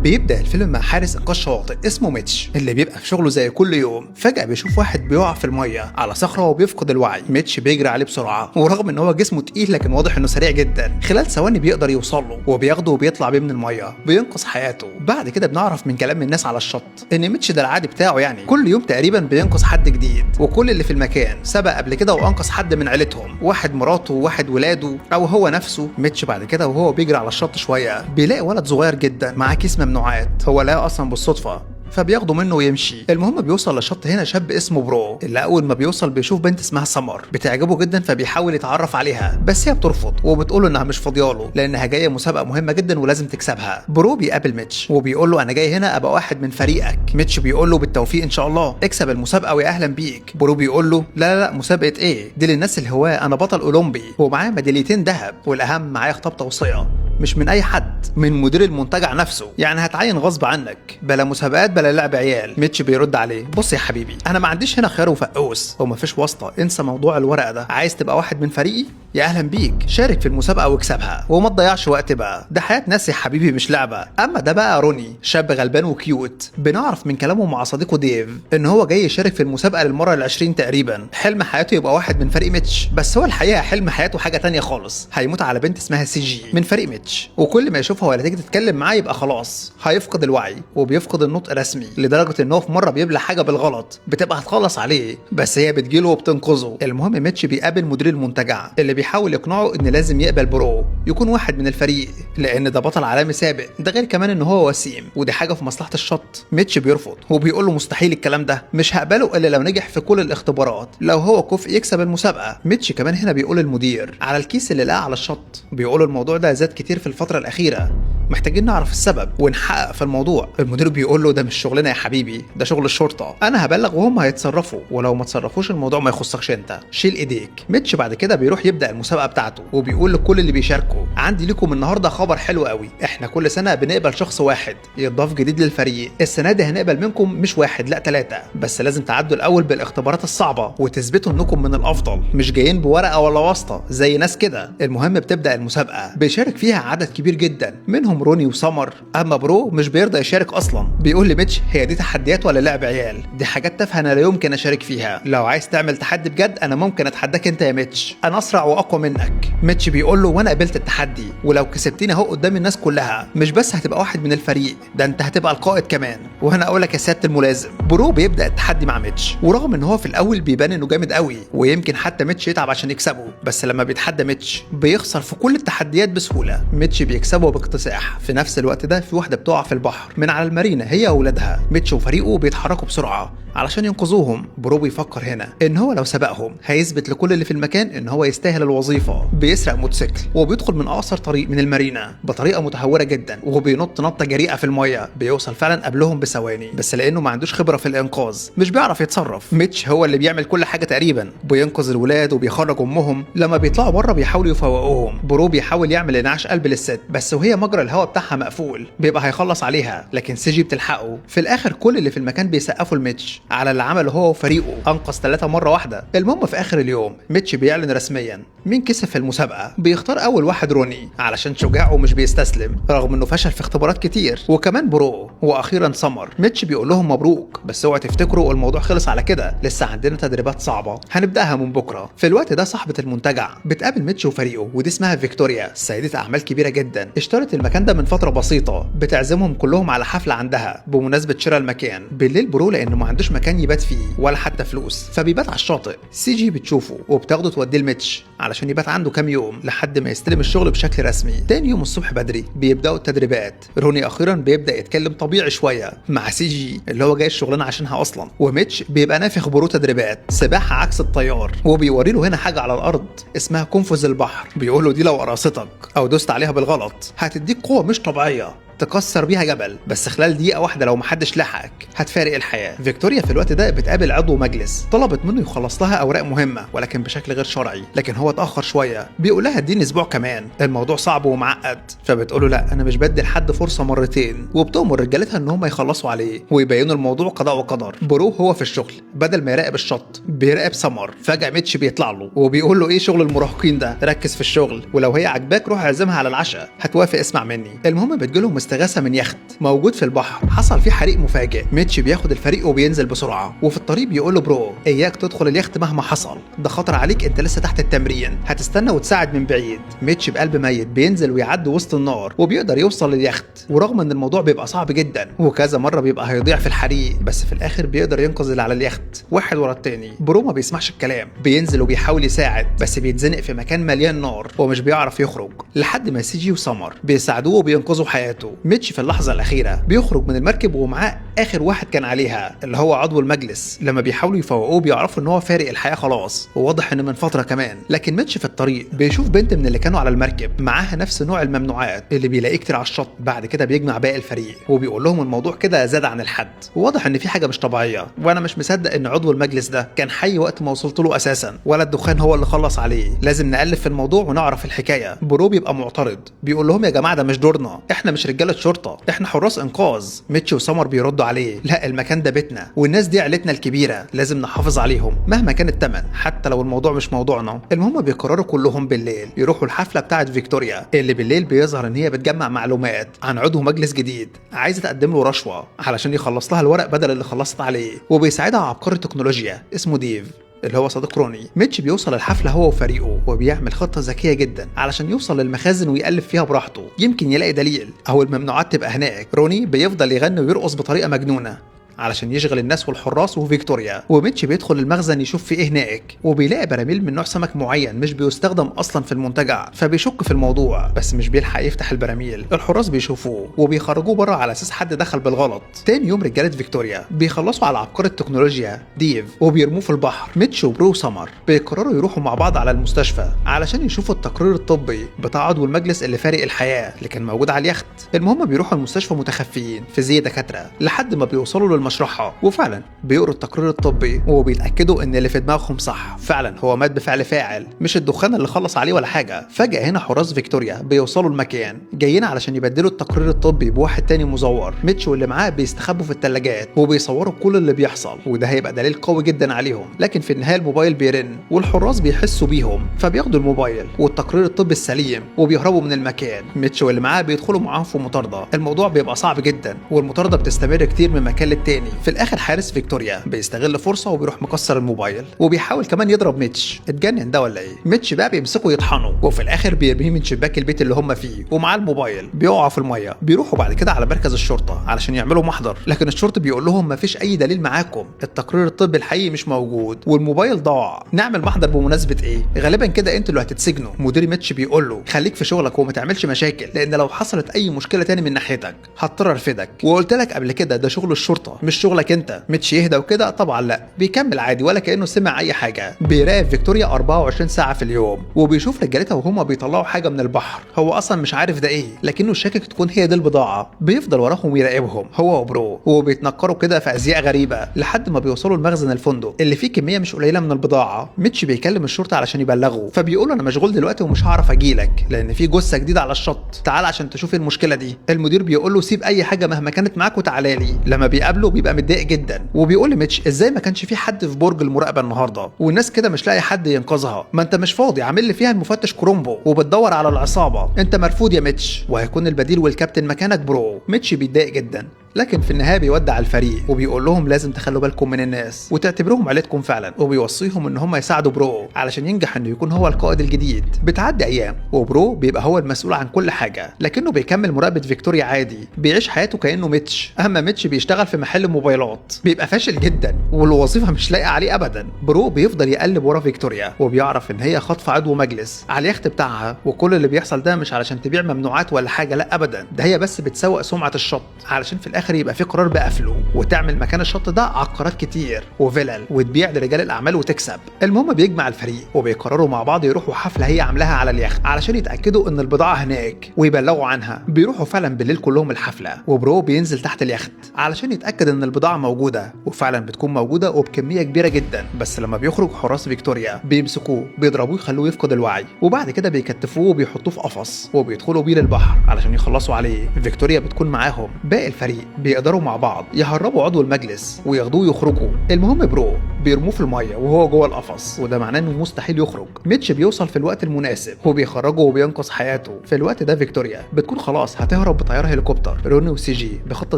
بيبدأ الفيلم مع حارس إنقاذ شواطئ اسمه ميتش اللي بيبقى في شغله زي كل يوم. فجأة بيشوف واحد بيقع في المية على صخرة وبيفقد الوعي. ميتش بيجري عليه بسرعة، ورغم ان هو جسمه تقيل لكن واضح انه سريع جدا. خلال ثواني بيقدر يوصل له وبياخده وبيطلع بيه من المية، بينقذ حياته. بعد كده بنعرف من كلام الناس على الشط ان ميتش ده العادي بتاعه، يعني كل يوم تقريبا بينقذ حد جديد، وكل اللي في المكان سبق قبل كده وانقذ حد من عيلتهم، واحد مراته وواحد ولاده او هو نفسه. ميتش بعد كده وهو بيجري على الشط شوية بيلاقي ولد صغير جدا معاه كيس ممنوعات، هو لقاه اصلا بالصدفة فبياخده منه ويمشي. المهم بيوصل للشط هنا شاب اسمه برو، اللي اول ما بيوصل بيشوف بنت اسمها سمر بتعجبه جدا، فبيحاول يتعرف عليها بس هي بترفض وبتقوله انها مش فاضياله لانها جايه مسابقه مهمه جدا ولازم تكسبها. برو بيقابل ميتش وبيقول له انا جاي هنا ابقى واحد من فريقك. ميتش بيقول له بالتوفيق ان شاء الله، اكسب المسابقه ويا اهلا بيك. برو بيقول له لا مسابقه ايه دي للناس الهواه، انا بطل اولمبي ومعايا ميداليتين ذهب، والاهم معايا خطاب توصيه مش من اي حد، من مدير المنتجع نفسه، يعني هتعين غصب عنك، بلا مسابقات بلا لعب عيال. ميتش بيرد عليه بص يا حبيبي انا ما عنديش هنا خيار وفقوس ومفيش واسطه، انسى موضوع الورقه ده، عايز تبقى واحد من فريقي يا اهلا بيك، شارك في المسابقه واكسبها وما تضيعش وقت بقى، ده حياه ناس يا حبيبي مش لعبه. اما ده بقى روني، شاب غلبان وكيوت، بنعرف من كلامه مع صديقه ديف ان هو جاي يشارك في المسابقه للمره ال20 تقريبا، حلم حياته يبقى واحد من فريق ميتش، بس هو الحقيقه حلم حياته حاجه تانية خالص، هيموت على بنت اسمها سي جي من فريق ميتش، وكل ما يشوفها ولا تيجي تتكلم معاه يبقى خلاص هيفقد الوعي وبيفقد النطق رسمي، لدرجه ان هو في مره بيبلع حاجه بالغلط بتبقى هتخلص عليه بس هي بتجيله وبتنقذه. المهم ميتش بيقابل مدير المنتجع اللي بيحاول يقنعه ان لازم يقبل برو يكون واحد من الفريق لان ده بطل عالمي سابق، ده غير كمان ان هو وسيم ودي حاجه في مصلحه الشط. ميتش بيرفض وبيقول له مستحيل الكلام ده، مش هقبله الا لو نجح في كل الاختبارات، لو هو كفء يكسب المسابقه. ميتش كمان هنا بيقول للمدير على الكيس اللي لقاه على الشط، بيقول الموضوع ده زاد كتير في الفتره الاخيره، محتاجين نعرف السبب ونحقق في الموضوع. المدير بيقول له ده مش شغلنا يا حبيبي، ده شغل الشرطه، انا هبلغ وهم هيتصرفوا، ولو ما تصرفوش الموضوع ما يخصكش انت، شيل ايديك. ميتش بعد كده بيروح يبدا المسابقه بتاعته وبيقول لكل اللي بيشاركوا عندي لكم النهارده خبر حلو قوي، احنا كل سنه بنقبل شخص واحد يتضاف جديد للفريق، السنه دي هنقبل منكم مش واحد لا 3، بس لازم تعدوا الاول بالاختبارات الصعبه وتثبتوا انكم من الافضل، مش جايين بورقه ولا واسطه زي ناس كده. المهم بتبدا المسابقه بيشارك فيها عدد كبير جدا منهم روني وسمر، اما برو مش بيرضى يشارك اصلا، بيقول لميتش هي دي تحديات ولا لعب عيال، دي حاجات تافهه انا لا يمكن اشارك فيها، لو عايز تعمل تحدي بجد انا ممكن اتحداك انت يا ميتش، انا اسرع واقوى منك. ميتش بيقول له وانا قبلت التحدي، ولو كسبتني اهو قدام الناس كلها، مش بس هتبقى واحد من الفريق، ده انت هتبقى القائد كمان، وهنا اقول لك يا سياده الملازم. برو بيبدا التحدي مع ميتش، ورغم ان هو في الاول بيبان انه جامد قوي ويمكن حتى ميتش يتعب عشان يكسبه، بس لما بيتحدى ميتش بيخسر في كل التحديات بسهوله. ميتش بيكسبه باكتساح. في نفس الوقت ده في واحده بتقع في البحر من على المارينا هي واولادها، ميتش وفريقه بيتحركوا بسرعه علشان ينقذوهم. برو بيفكر هنا ان هو لو سبقهم هيثبت لكل اللي في المكان ان هو يستاهل الوظيفه. بيسرق موتوسيكل وبيدخل من اقصر طريق من المارينا بطريقه متهوره جدا، وبينط نطه جريئه في الميه، بيوصل فعلا قبلهم بثواني، بس لانه ما عندوش خبره في الانقاذ مش بيعرف يتصرف. ميتش هو اللي بيعمل كل حاجه تقريبا، بينقذ الولاد وبيخرج امهم، لما بيطلعوا بره بيحاولوا يفوقوهم. برو بيحاول يعمل انعاش قلب للست بس وهي مجرى الهواء بتاعها مقفول، بيبقى هيخلص عليها لكن سيجي بتلحقه. في الاخر كل اللي في المكان بيسقفوا لميتش على اللي عمله هو وفريقه، انقذ 3 مره واحده. المهم في اخر اليوم ميتش بيعلن رسميا مين كسب في المسابقه، بيختار اول واحد روني علشان شجاع ومش بيستسلم رغم انه فشل في اختبارات كتير، وكمان برو، واخيرا سمر. ميتش بيقول لهم مبروك، بس اوعوا تفتكروا الموضوع خلص على كده، لسه عندنا تدريبات صعبه هنبداها من بكره. في الوقت ده صاحبه المنتجع بتقابل ميتش وفريقه، ودي اسمها فيكتوريا، سيده اعمال كبيره جدا، اشترت المكان ده من فتره بسيطه، بتعزمهم كلهم على حفله عندها بمناسبه شراء المكان. بالليل برو لانه ما عندوش مكان يبات فيه ولا حتى فلوس فبيبات على الشاطئ. سي جي بتشوفه وبتاخده توديه لميتش علشان يبات عنده كام يوم لحد ما يستلم الشغل بشكل رسمي. تاني يوم الصبح بدري بيبداوا التدريبات. روني اخيرا بيبدا يتكلم طبيعي شويه مع سي جي اللي هو جاي الشغلانه عشانها اصلا، وميتش بيبقى نافخ برو تدريبات سباحه عكس الطيار، وبيوري له هنا حاجه على الارض اسمها قنفذ البحر، بيقول له دي لو قراصتك او دوست عليها بالغلط هتديك قوه مش طبيعيه تكسر بيها جبل، بس خلال دقيقة واحدة لو محدش لحقك هتفارق الحياة. فيكتوريا في الوقت ده بتقابل عضو مجلس، طلبت منه يخلص لها أوراق مهمة ولكن بشكل غير شرعي، لكن هو اتأخر شوية، بيقول لها اديني أسبوع كمان، الموضوع صعب ومعقد، فبتقوله لا أنا مش بدي لحد فرصة مرتين، وبتأمر رجالتها إن هم يخلصوا عليه ويبينوا الموضوع قضاء وقدر. برو هو في الشغل بدل ما يراقب الشط بيراقب سمر، فجأة ميتش بيطلع له وبيقول له إيه شغل المراهقين ده، ركز في الشغل، ولو هي عجباك روح اعزمها على العشاء هتوافق اسمع مني. المهم بتجيلهم استغاثه من يخت موجود في البحر حصل فيه حريق مفاجئ. ميتش بياخد الفريق وبينزل بسرعه، وفي الطريق بيقول له برو اياك تدخل اليخت مهما حصل، ده خطر عليك، انت لسه تحت التمرين، هتستنى وتساعد من بعيد. ميتش بقلب ميت بينزل ويعدي وسط النار وبيقدر يوصل لليخت، ورغم ان الموضوع بيبقى صعب جدا وكذا مره بيبقى هيضيع في الحريق، بس في الاخر بيقدر ينقذ اللي على اليخت واحد ورا التاني. برو ما بيسمعش الكلام، بينزل وبيحاول يساعد بس بيتزنق في مكان مليان نار ومش بيعرف يخرج، لحد ما سيجي وسمر بيساعدوه وبينقذوا حياته. ميتش في اللحظه الاخيره بيخرج من المركب ومعاه اخر واحد كان عليها اللي هو عضو المجلس. لما بيحاولوا يفوقوه بيعرفوا ان هو فارق الحياه خلاص، وواضح ان من فتره كمان. لكن ميتش في الطريق بيشوف بنت من اللي كانوا على المركب معاها نفس نوع الممنوعات اللي بيلاقيه كتير على الشط. بعد كده بيجمع باقي الفريق وبيقول لهم الموضوع كده زاد عن الحد، وواضح ان في حاجه مش طبيعيه، وانا مش مصدق ان عضو المجلس ده كان حي وقت ما وصلت له اساسا، ولا الدخان هو اللي خلص عليه، لازم نقلب في الموضوع ونعرف الحكايه. برو بيبقى معترض، بيقول لهم يا جماعه ده مش دورنا، احنا مش رجاله شرطه، احنا حراس انقاذ. ميتش وسمر بيردوا عليه لا المكان ده بيتنا، والناس دي عيلتنا الكبيره، لازم نحافظ عليهم مهما كان الثمن حتى لو الموضوع مش موضوعنا. المهم بيقرروا كلهم بالليل يروحوا الحفله بتاعه فيكتوريا، اللي بالليل بيظهر ان هي بتجمع معلومات عن عضو مجلس جديد عايزه تقدم له رشوه علشان يخلص لها الورق بدل اللي خلصت عليه، وبيساعدها عبقري التكنولوجيا اسمه ديف اللي هو صديق روني. ميتش بيوصل الحفله هو وفريقه وبيعمل خطه ذكيه جدا علشان يوصل للمخازن ويقلب فيها براحته، يمكن يلاقي دليل او الممنوعات تبقى هناك. روني بيفضل يغني ويرقص بطريقه مجنونه علشان يشغل الناس والحراس وفيكتوريا، وميتش بيدخل المخزن يشوف في ايه هناك، وبيلاقي براميل من نوع سمك معين مش بيستخدم اصلا في المنتجع، فبيشك في الموضوع بس مش بيلحق يفتح البراميل. الحراس بيشوفوه وبيخرجوه بره على اساس حد دخل بالغلط. تاني يوم رجاله فيكتوريا بيخلصوا على عبقري التكنولوجيا ديف وبيرموه في البحر. ميتش وبرو سمر بيقرروا يروحوا مع بعض على المستشفى علشان يشوفوا التقرير الطبي بتاع عضو المجلس اللي فارق الحياه اللي كان موجود على اليخت. المهم بيروحوا المستشفى متخفيين في زي دكاتره لحد ما بيوصلوا للمشرحه، وفعلا بيقروا التقرير الطبي وبيتاكدوا ان اللي في دماغهم صح، فعلا هو مات بفعل فاعل مش الدخان اللي خلص عليه ولا حاجه. فجاه هنا حراس فيكتوريا بيوصلوا المكان جايين علشان يبدلوا التقرير الطبي بواحد تاني مزور. ميتش واللي معاه بيستخبوا في الثلاجات وبيصوروا كل اللي بيحصل، وده هيبقى دليل قوي جدا عليهم. لكن في النهايه الموبايل بيرن والحراس بيحسوا بيهم، فبياخدوا الموبايل والتقرير الطبي السليم وبيهربوا من المكان. ميتش واللي معاه بيدخلوا معاهم في مطارده، الموضوع بيبقى صعب جدا والمطارده بتستمر كتير من مكان للتاني. في الاخر حارس فيكتوريا بيستغل فرصه وبيروح مكسر الموبايل وبيحاول كمان يضرب ميتش. اتجنن ده ولا ايه؟ ميتش بقى بيمسكه يطحنه وفي الاخر بيرميه من شباك البيت اللي هم فيه ومعاه الموبايل، بيقعوا في الميه. بيروحوا بعد كده على مركز الشرطه علشان يعملوا محضر، لكن الشرطي بيقول لهم مفيش اي دليل معاكم، التقرير الطبي الحقيقي مش موجود والموبايل ضاع. نعمل محضر بمناسبه ايه؟ غالبا كده انتوا اللي هتتسجنوا. مدير ميتش بيقول له خليك في شغلك وما تعملش مشاكل، لان لو حصلت اي مشكله تاني من ناحيتك هضطر ارفدك، وقلت لك قبل كده ده شغل الشرطه مش شغلك انت. ميتش يهدى وكده؟ طبعا لا، بيكمل عادي ولا كانه سمع اي حاجه. بيراقب فيكتوريا 24 ساعه في اليوم وبيشوف رجالتها وهم بيطلعوا حاجه من البحر، هو اصلا مش عارف ده ايه لكنه شاكك تكون هي دي البضاعه. بيفضل وراهم ويراقبهم هو وبرو وبيتنكروا كده في ازياء غريبه لحد ما بيوصلوا لمخزن الفندق اللي فيه كميه مش قليله من البضاعه. ميتش بيكلم الشرطه علشان يبلغوا، فبيقول انا مشغول دلوقتي ومش هعرف اجيلك لان في جثه جديده على الشط، تعال عشان تشوف المشكله دي. المدير بيقول له سيب اي حاجه مهما كانت معاك وتعالى لي. لما بيقابله بيبقى متضايق جدا وبيقول لميتش ازاي ما كانش في حد في برج المراقبه النهارده والناس كده مش لاقي حد ينقذها؟ ما انت مش فاضي، عامل لي فيها المفتش كرومبو وبتدور على العصابه، انت مرفوض يا ميتش، وهيكون البديل والكابتن مكانك برو. ميتش بيتضايق جدا لكن في النهايه بيودع الفريق وبيقول لهم لازم تخلوا بالكم من الناس وتعتبروهم عيلتكم فعلا، وبيوصيهم ان هم يساعدوا برو علشان ينجح انه يكون هو القائد الجديد. بتعدي ايام وبرو بيبقى هو المسؤول عن كل حاجه، لكنه بيكمل مراقبه فيكتوريا عادي، بيعيش حياته كانه ميتش. اما ميتش بيشتغل في محل موبايلات، بيبقى فاشل جدا والوظيفه مش لايقه عليه ابدا. برو بيفضل يقلب ورا فيكتوريا وبيعرف ان هي خاطفه عضو مجلس على اليخت بتاعها، وكل اللي بيحصل ده مش علشان تبيع ممنوعات ولا حاجه، لا ابدا، ده هي بس بتسوق سمعه الشط علشان في الاخر يبقى في قرار بقفله وتعمل مكان الشط ده عقارات كتير وفلل وتبيع لرجال الاعمال وتكسب. المهم بيجمع الفريق وبيقرروا مع بعض يروحوا حفله هي عاملاها على اليخت علشان يتاكدوا ان البضاعه هناك ويبلغوا عنها. بيروحوا فعلا بالليل كلهم الحفله وبرو بينزل تحت اليخت علشان يتاكد ان البضاعه موجوده، وفعلا بتكون موجوده وبكميه كبيره جدا. بس لما بيخرج حراس فيكتوريا بيمسكوه بيضربوه يخلوه يفقد الوعي، وبعد كده بيكتفوه وبيحطوه في قفص وبيدخلوا بيه للبحر علشان يخلصوا عليه. فيكتوريا بتكون معاهم، باقي الفريق بيقدروا مع بعض يهربوا عضو المجلس وياخدوه يخرجوا. المهم برو بيرموه في الميه وهو جوه القفص، وده معناه انه مستحيل يخرج. ميتش بيوصل في الوقت المناسب وبيخرجه وبينقذ حياته. في الوقت ده فيكتوريا بتكون خلاص هتهرب بطياره هليكوبتر. روني وسي جي بخطه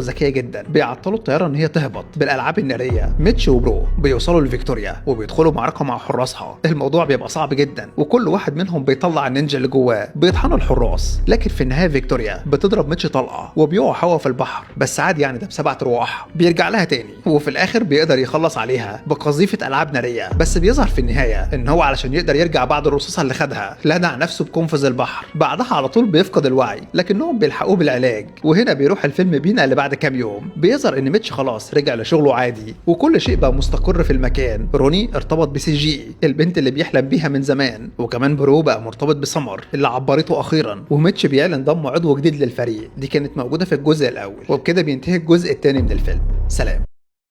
ذكيه جدا بيعطلوا الطياره ان هي تهبط بالالعاب الناريه. ميتش وبرو بيوصلوا لفيكتوريا وبيدخلوا معركه مع حراسها. الموضوع بيبقى صعب جدا وكل واحد منهم بيطلع النينجا اللي جواه. بيطحنوا الحراس، لكن في النهايه فيكتوريا بتضرب ميتش طلقه وبيقع هوا في البحر، بس عادي يعني ده ب7 ارواح. بيرجع لها تاني وفي الاخر بيقدر يخلص عليها بقذيفه العاب ناريه. بس بيظهر في النهايه ان هو علشان يقدر يرجع بعد الرصاصه اللي خدها لدع نفسه بقنفذ البحر. بعدها على طول بيفقد الوعي، لكنهم بيلحقوه بالعلاج. وهنا بيروح الفيلم بينا اللي بعد كام يوم. بيظهر ان ميتش خلاص رجع لشغله عادي وكل شيء بقى مستقر في المكان. روني ارتبط بسي جي البنت اللي بيحلم بيها من زمان، وكمان برو بقى مرتبط بسمر اللي عبرته اخيرا. وميتش بيعلن ضم عضو جديد للفريق. دي كانت موجوده في الجزء الاول. وبكده بينتهي الجزء الثاني من الفيلم. سلام.